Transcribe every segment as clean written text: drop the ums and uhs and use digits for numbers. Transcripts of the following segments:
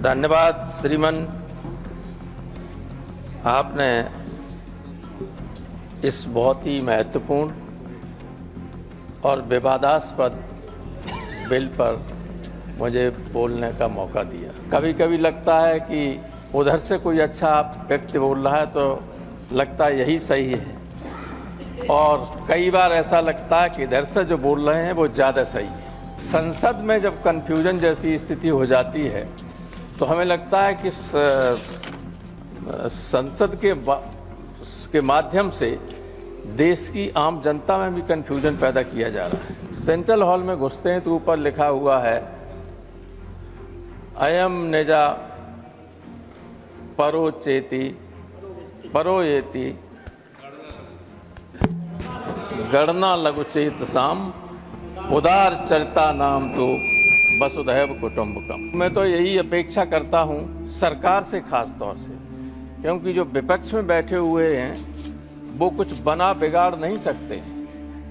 धन्यवाद श्रीमान। आपने इस बहुत ही महत्वपूर्ण और विवादास्पद बिल पर मुझे बोलने का मौका दिया। कभी कभी लगता है कि उधर से कोई अच्छा व्यक्ति बोल रहा है तो लगता है यही सही है, और कई बार ऐसा लगता है कि इधर से जो बोल रहे हैं वो ज़्यादा सही है। संसद में जब कन्फ्यूजन जैसी स्थिति हो जाती है तो हमें लगता है कि संसद के माध्यम से देश की आम जनता में भी कन्फ्यूजन पैदा किया जा रहा है। सेंट्रल हॉल में घुसते हैं तो ऊपर लिखा हुआ है अयम निजा परोचेति परोयेति गणना लघुचेत साम उदार चरिता नाम तो वसुधैव कुटुंबकम। मैं तो यही अपेक्षा करता हूं सरकार से, खास तौर से, क्योंकि जो विपक्ष में बैठे हुए हैं वो कुछ बना बिगाड़ नहीं सकते,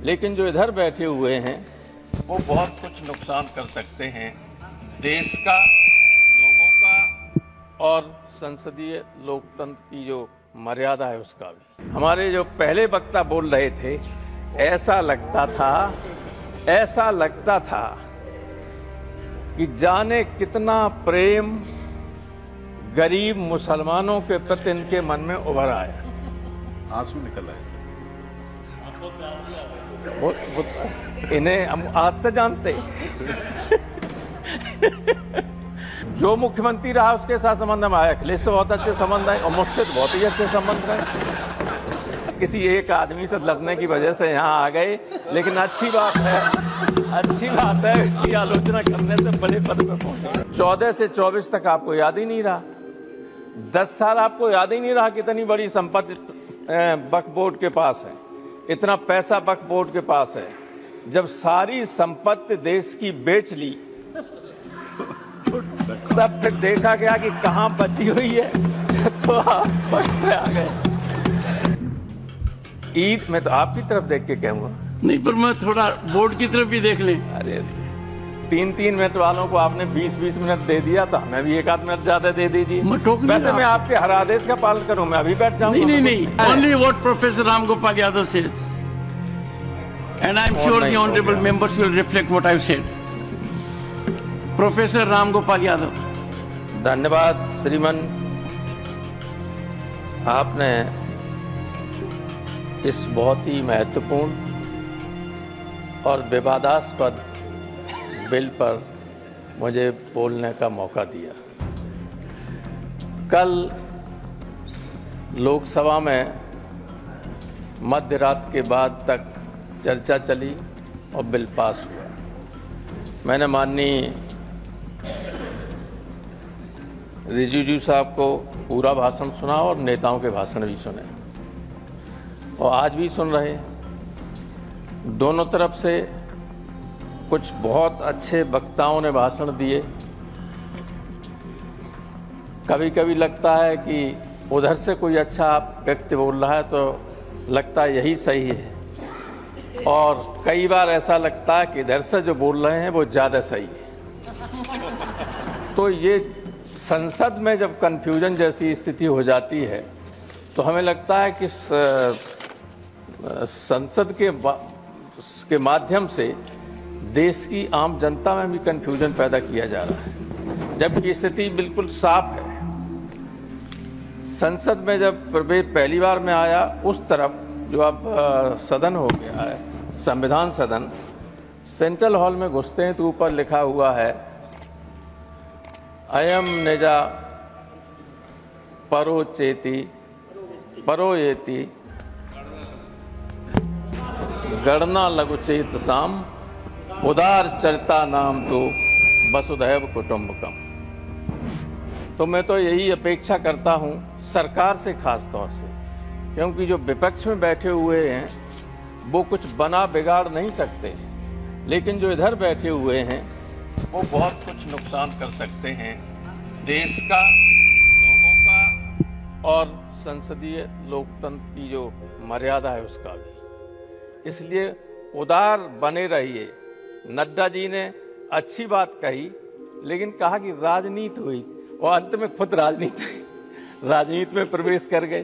लेकिन जो इधर बैठे हुए हैं वो बहुत कुछ नुकसान कर सकते हैं देश का, लोगों का और संसदीय लोकतंत्र की जो मर्यादा है उसका भी। हमारे जो पहले वक्ता बोल रहे थे, ऐसा लगता था कि जाने कितना प्रेम गरीब मुसलमानों के प्रति इनके मन में उभर आया। आंसू निकल आए। इन्हें हम आज से जानते जो मुख्यमंत्री रहा उसके साथ संबंध में आया, अखिलेश से बहुत अच्छे संबंध है और मुझसे तो बहुत ही अच्छे संबंध रहे। किसी एक आदमी से लड़ने की वजह से यहाँ आ गए, लेकिन अच्छी बात है इसकी आलोचना करने से बड़े पद पर पहुंचे। 14 से 24 तक आपको याद ही नहीं रहा, 10 साल आपको याद ही नहीं रहा कितनी बड़ी संपत्ति वक्फ बोर्ड के पास है, इतना पैसा वक्फ बोर्ड के पास है। जब सारी संपत्ति देश की बेच ली तब फिर देखा गया कि कहां बची हुई है तो आप वक्त पे आ गए। ईद में तो आपकी तरफ देख के कहूंगा, नहीं पर मैं थोड़ा बोर्ड की तरफ भी देख लें। अरे 3-3 मिनट वालों को आपने 20-20 मिनट दे दिया, तो हमें भी 1 आध मिनट ज्यादा दे दीजिए। वैसे मैं आपके हर आदेश का पालन करूं, मैं अभी बैठ जाऊंगा। नहीं, only what professor Ram Gopal Yadav said, and I am sure the honorable members will reflect what I have said. Professor Ram Gopal Yadav. धन्यवाद श्रीमान। आपने इस बहुत ही महत्वपूर्ण और विवादास्पद बिल पर मुझे बोलने का मौका दिया। कल लोकसभा में मध्य रात के बाद तक चर्चा चली और बिल पास हुआ। मैंने माननीय रिजिजू साहब को पूरा भाषण सुना और नेताओं के भाषण भी सुने, और आज भी सुन रहे। दोनों तरफ से कुछ बहुत अच्छे वक्ताओं ने भाषण दिए। कभी कभी लगता है कि उधर से कोई अच्छा व्यक्ति बोल रहा है तो लगता है यही सही है, और कई बार ऐसा लगता है कि इधर से जो बोल रहे हैं वो ज़्यादा सही है। तो ये संसद में जब कन्फ्यूजन जैसी स्थिति हो जाती है तो हमें लगता है कि संसद के माध्यम से देश की आम जनता में भी कन्फ्यूजन पैदा किया जा रहा है, जबकि स्थिति बिल्कुल साफ है। संसद में जब प्रवेश पहली बार में आया, उस तरफ जो अब सदन हो गया है, संविधान सदन, सेंट्रल हॉल में घुसते हैं तो ऊपर लिखा हुआ है अयम निजा परोचेति परोयेति गणना लघुचेत साम उदार चरिता नाम तो वसुधैव कुटुंबकम। तो मैं तो यही अपेक्षा करता हूं सरकार से, खास तौर से, क्योंकि जो विपक्ष में बैठे हुए हैं वो कुछ बना बिगाड़ नहीं सकते, लेकिन जो इधर बैठे हुए हैं वो बहुत कुछ नुकसान कर सकते हैं देश का, लोगों का और संसदीय लोकतंत्र की जो मर्यादा है उसका भी। इसलिए उदार बने रहिए। नड्डा जी ने अच्छी बात कही, लेकिन कहा कि राजनीति हुई, और अंत में खुद राजनीति में प्रवेश कर गए।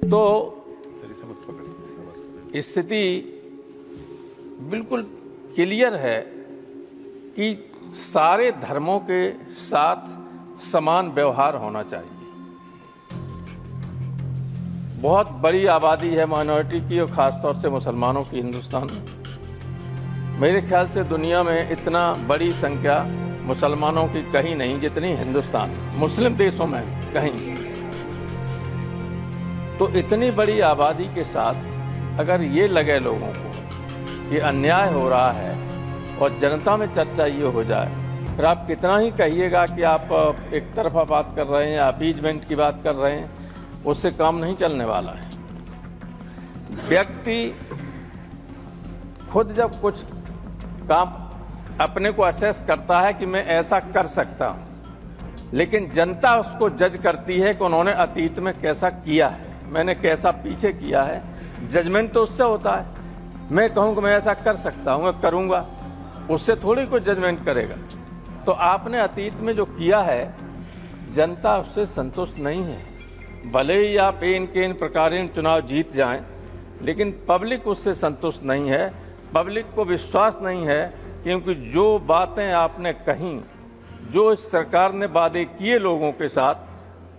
तो स्थिति बिल्कुल क्लियर है कि सारे धर्मों के साथ समान व्यवहार होना चाहिए। बहुत बड़ी आबादी है माइनॉरिटी की, और खासतौर से मुसलमानों की हिंदुस्तान में। मेरे ख्याल से दुनिया में इतना बड़ी संख्या मुसलमानों की कहीं नहीं जितनी हिंदुस्तान, मुस्लिम देशों में कहीं। तो इतनी बड़ी आबादी के साथ अगर ये लगे लोगों को कि अन्याय हो रहा है और जनता में चर्चा ये हो जाए, फिर आप कितना ही कहिएगा कि आप एक तरफा बात कर रहे हैं या अपीजमेंट की बात कर रहे हैं, उससे काम नहीं चलने वाला है। व्यक्ति खुद जब कुछ काम अपने को असेस करता है कि मैं ऐसा कर सकता हूं, लेकिन जनता उसको जज करती है कि उन्होंने अतीत में कैसा किया है, मैंने कैसा पीछे किया है। जजमेंट तो उससे होता है। मैं कहूं कि मैं ऐसा कर सकता हूं, मैं करूंगा, उससे थोड़ी कोई जजमेंट करेगा। तो आपने अतीत में जो किया है, जनता उससे संतुष्ट नहीं है। भले ही आप इन के इन प्रकार चुनाव जीत जाएं, लेकिन पब्लिक उससे संतुष्ट नहीं है। पब्लिक को विश्वास नहीं है, क्योंकि जो बातें आपने कहीं, जो इस सरकार ने वादे किए लोगों के साथ,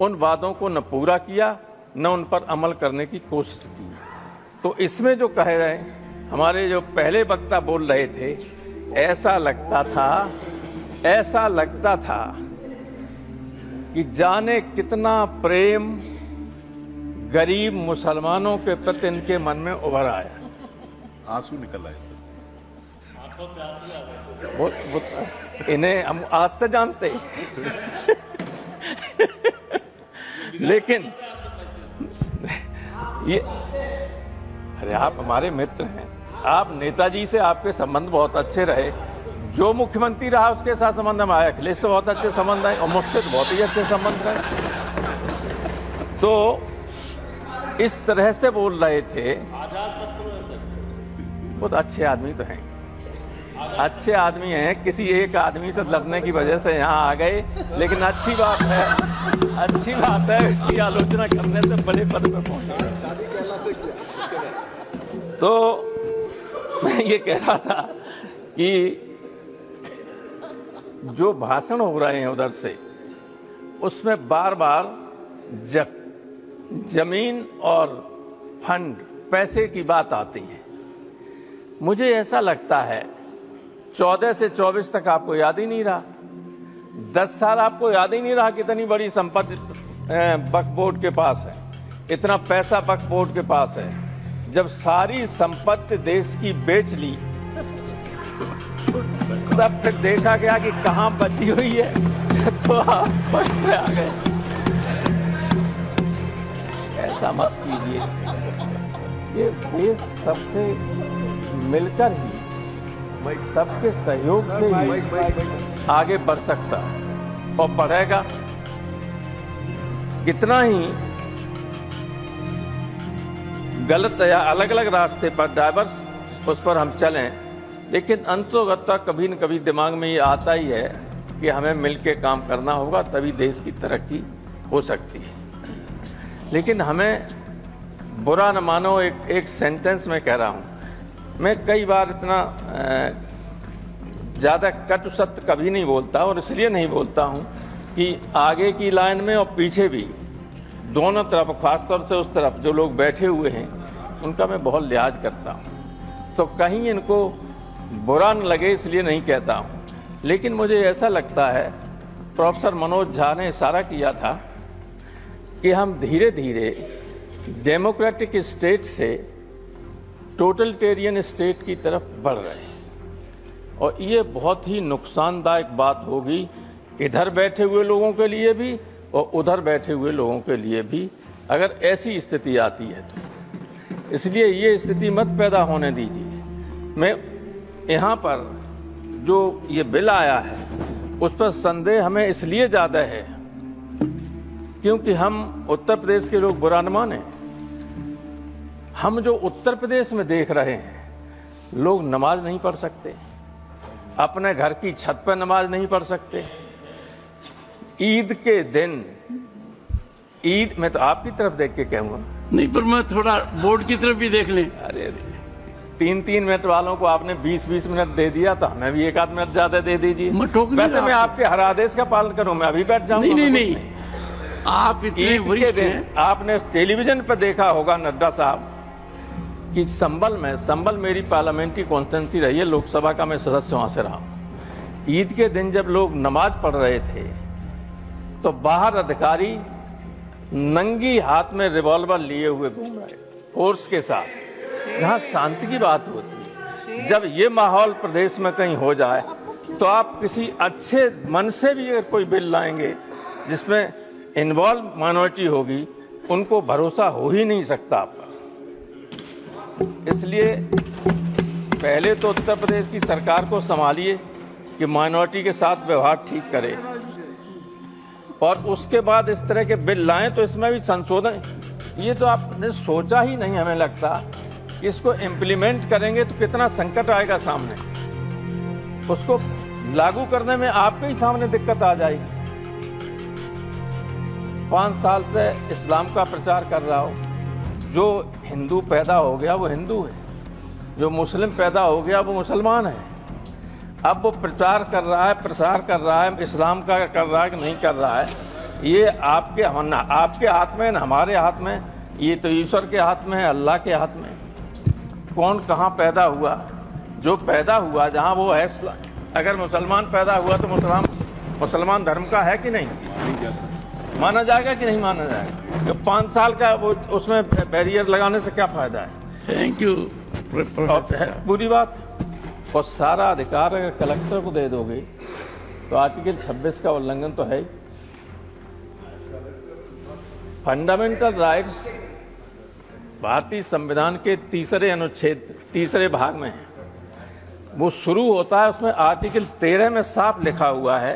उन वादों को न पूरा किया न उन पर अमल करने की कोशिश की। तो इसमें जो कह रहे हैं, हमारे जो पहले वक्ता बोल रहे थे, ऐसा लगता था कि जाने कितना प्रेम गरीब मुसलमानों के प्रति इनके मन में उभर आया। आंसू निकल आए सर। इन्हें हम आज से जानते लेकिन ये, अरे आप हमारे मित्र हैं, आप नेताजी से आपके संबंध बहुत अच्छे रहे। जो मुख्यमंत्री रहा उसके साथ संबंध में आया, अखिलेश से बहुत अच्छे संबंध है और मुझसे तो बहुत ही अच्छे संबंध रहे। तो इस तरह से बोल रहे थे, बहुत अच्छे आदमी तो हैं, अच्छे आदमी हैं, किसी एक आदमी से लड़ने की वजह से यहाँ आ गए, लेकिन अच्छी बात है इसकी आलोचना करने से बड़े पद पर पहुंचे। तो मैं ये कह रहा था कि जो भाषण हो रहे हैं उधर से, उसमें बार बार जमीन और फंड, पैसे की बात आती है। मुझे ऐसा लगता है 14 से 24 तक आपको याद ही नहीं रहा, 10 साल आपको याद ही नहीं रहा कितनी बड़ी संपत्ति वक्फ बोर्ड के पास है, इतना पैसा वक्फ बोर्ड के पास है। जब सारी संपत्ति देश की बेच ली, तब फिर देखा गया कि कहां बची हुई है, तो आप पट पे आ गए। ऐसा मत कीजिए। ये देश सबसे मिलकर ही, सबके सहयोग से ही आगे बढ़ सकता और बढ़ेगा। कितना ही गलत या अलग अलग रास्ते पर डाइवर्स उस पर हम चलें, लेकिन अंततोगत्वा कभी न कभी दिमाग में ये आता ही है कि हमें मिलकर काम करना होगा, तभी देश की तरक्की हो सकती है। लेकिन हमें बुरा न मानो, एक सेंटेंस में कह रहा हूं, मैं कई बार इतना ज़्यादा कटु सत्य कभी नहीं बोलता, और इसलिए नहीं बोलता हूं कि आगे की लाइन में और पीछे भी दोनों तरफ, खासतौर से उस तरफ जो लोग बैठे हुए हैं, उनका मैं बहुत लिहाज करता हूं। तो कहीं इनको बुरा न लगे इसलिए नहीं कहता हूं। लेकिन मुझे ऐसा लगता है, प्रोफेसर मनोज झा ने इशारा किया था कि हम धीरे धीरे डेमोक्रेटिक स्टेट से टोटलिटेरियन स्टेट की तरफ बढ़ रहे हैं, और ये बहुत ही नुकसानदायक बात होगी, इधर बैठे हुए लोगों के लिए भी और उधर बैठे हुए लोगों के लिए भी, अगर ऐसी स्थिति आती है तो। इसलिए ये स्थिति मत पैदा होने दीजिए। मैं यहाँ पर जो ये बिल आया है, उस पर संदेह हमें इसलिए ज़्यादा है क्योंकि हम उत्तर प्रदेश के लोग बुरा न माने, हम जो उत्तर प्रदेश में देख रहे हैं, लोग नमाज नहीं पढ़ सकते, अपने घर की छत पर नमाज नहीं पढ़ सकते, ईद के दिन, ईद में तो आपकी तरफ देख के कहूंगा। नहीं, पर मैं थोड़ा बोर्ड की तरफ भी देख लें। अरे 3-3 मिनट वालों को आपने 20-20 मिनट दे दिया, तो हमें भी 1 आध मिनट ज्यादा दे दीजिए। मैं टोक नहीं वैसे रहा मैं आपको। आपके हर आदेश का पालन करूं, मैं अभी बैठ जाऊंगा। नहीं नहीं नहीं, आप इतने ईद के वरिष्ठ दिन हैं। आपने टेलीविजन पर देखा होगा नड्डा साहब कि संबल मेरी पार्लियामेंट्री कॉन्स्टिट्यूंसी रही है, लोकसभा का मैं सदस्य वहां से रहा हूं। ईद के दिन जब लोग नमाज पढ़ रहे थे तो बाहर अधिकारी नंगी हाथ में रिवॉल्वर लिए हुए घूम रहे फोर्स के साथ, जहां शांति की बात होती है। जब ये माहौल प्रदेश में कहीं हो जाए तो आप किसी अच्छे मन से भी अगर कोई बिल लाएंगे जिसमें इन्वॉल्व माइनॉरिटी होगी, उनको भरोसा हो ही नहीं सकता आप पर। इसलिए पहले तो उत्तर प्रदेश की सरकार को संभालिए कि माइनॉरिटी के साथ व्यवहार ठीक करे, और उसके बाद इस तरह के बिल लाएं तो इसमें भी संशोधन। ये तो आपने सोचा ही नहीं, हमें लगता कि इसको इम्प्लीमेंट करेंगे तो कितना संकट आएगा सामने। उसको लागू करने में आपके ही सामने दिक्कत आ जाएगी। 5 साल से इस्लाम का प्रचार कर रहा हो, जो हिंदू पैदा हो गया वो हिंदू है, जो मुस्लिम पैदा हो गया वो मुसलमान है। अब वो प्रचार कर रहा है, प्रसार कर रहा है, इस्लाम का कर रहा है कि नहीं कर रहा है, ये आपके हाथ में, न हमारे हाथ में। ये तो ईश्वर के हाथ में है, अल्लाह के हाथ में। कौन कहाँ पैदा हुआ, जो पैदा हुआ जहाँ वो है। अगर मुसलमान पैदा हुआ तो मुसलमान धर्म का है कि नहीं, माना जाएगा कि नहीं माना जाएगा। तो 5 साल का वो उसमें बैरियर लगाने से क्या फायदा है। थैंक यू प्रोफेसर साहब। पूरी बात। और सारा अधिकार अगर कलेक्टर को दे दोगे तो आर्टिकल 26 का उल्लंघन तो है ही। फंडामेंटल राइट्स भारतीय संविधान के 3रे अनुच्छेद 3रे भाग में है। वो शुरू होता है, उसमें आर्टिकल 13 में साफ लिखा हुआ है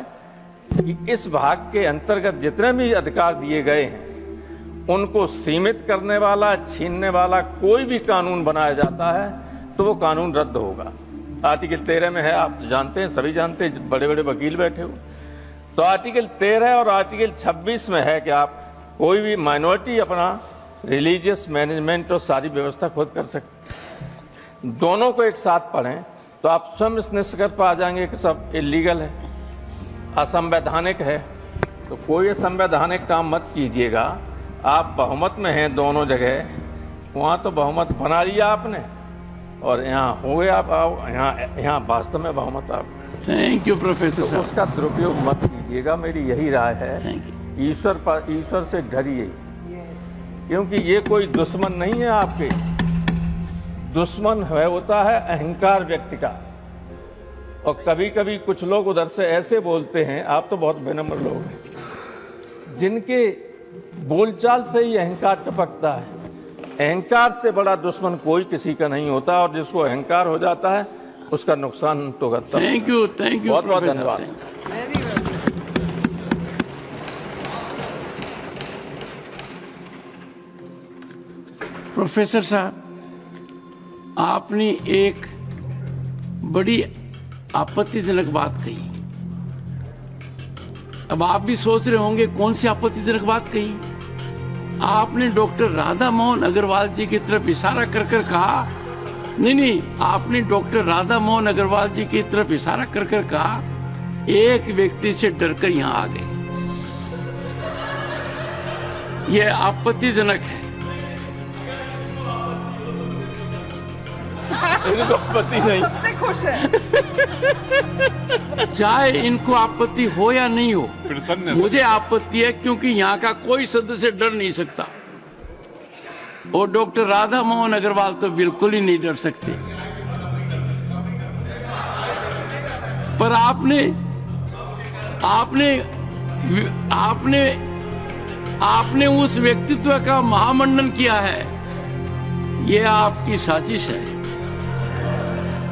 कि इस भाग के अंतर्गत जितने भी अधिकार दिए गए हैं उनको सीमित करने वाला, छीनने वाला कोई भी कानून बनाया जाता है तो वो कानून रद्द होगा। आर्टिकल 13 में है, आप जानते हैं, सभी जानते हैं, बड़े बड़े वकील बैठे हो। तो आर्टिकल 13 और आर्टिकल 26 में है कि आप कोई भी माइनॉरिटी अपना रिलीजियस मैनेजमेंट और सारी व्यवस्था खुद कर सकते। दोनों को एक साथ पढ़ें तो आप स्वयं इस निष्कर्ष पर आ जाएंगे कि सब इलीगल है, असंवैधानिक है। तो कोई असंवैधानिक काम मत कीजिएगा। आप बहुमत में हैं दोनों जगह, वहाँ तो बहुमत बना लिया आपने और यहाँ हो गए आप, यहाँ वास्तव में बहुमत आप। थैंक यू प्रोफेसर तो साहब। उसका दुरुपयोग मत कीजिएगा, मेरी यही राय है। Thank you. ईश्वर से डरिए, क्योंकि ये कोई दुश्मन नहीं है आपके। दुश्मन है होता है अहंकार व्यक्ति का। और कभी कभी कुछ लोग उधर से ऐसे बोलते हैं, आप तो बहुत विनम्र लोग हैं, जिनके बोलचाल से ही अहंकार टपकता है। अहंकार से बड़ा दुश्मन कोई किसी का नहीं होता, और जिसको अहंकार हो जाता है उसका नुकसान तो करता है। थैंक यू बहुत बहुत प्रोफेसर। धन्यवाद। प्रोफेसर साहब, आपने एक बड़ी आपत्तिजनक बात कही। अब आप भी सोच रहे होंगे कौन सी आपत्तिजनक बात कही। आपने डॉक्टर राधा मोहन अग्रवाल जी की तरफ इशारा कर कर कहा, नहीं, आपने डॉक्टर राधा मोहन अग्रवाल जी की तरफ इशारा कर कर कहा, एक व्यक्ति से डरकर यहां आ गए। यह आपत्तिजनक है। इनको आपत्ति नहीं, सबसे खुश है। चाहे इनको आपत्ति हो या नहीं हो, प्रसन्न है। मुझे आपत्ति है, क्योंकि यहाँ का कोई सदस्य डर नहीं सकता। और डॉक्टर राधा मोहन अग्रवाल तो बिल्कुल ही नहीं डर सकते। पर आपने उस व्यक्तित्व का महामंडन किया है। यह आपकी साजिश है,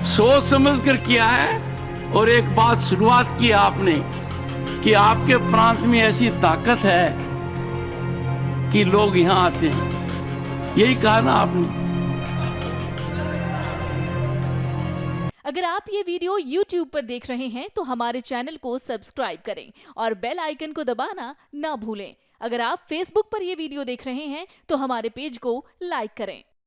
सोच समझकर किया है। और एक बात शुरुआत की आपने कि आपके प्रांत में ऐसी ताकत है कि लोग यहां आते हैं, यही कहा ना आपने। अगर आप ये वीडियो YouTube पर देख रहे हैं तो हमारे चैनल को सब्सक्राइब करें और बेल आइकन को दबाना ना भूलें। अगर आप Facebook पर ये वीडियो देख रहे हैं तो हमारे पेज को लाइक करें।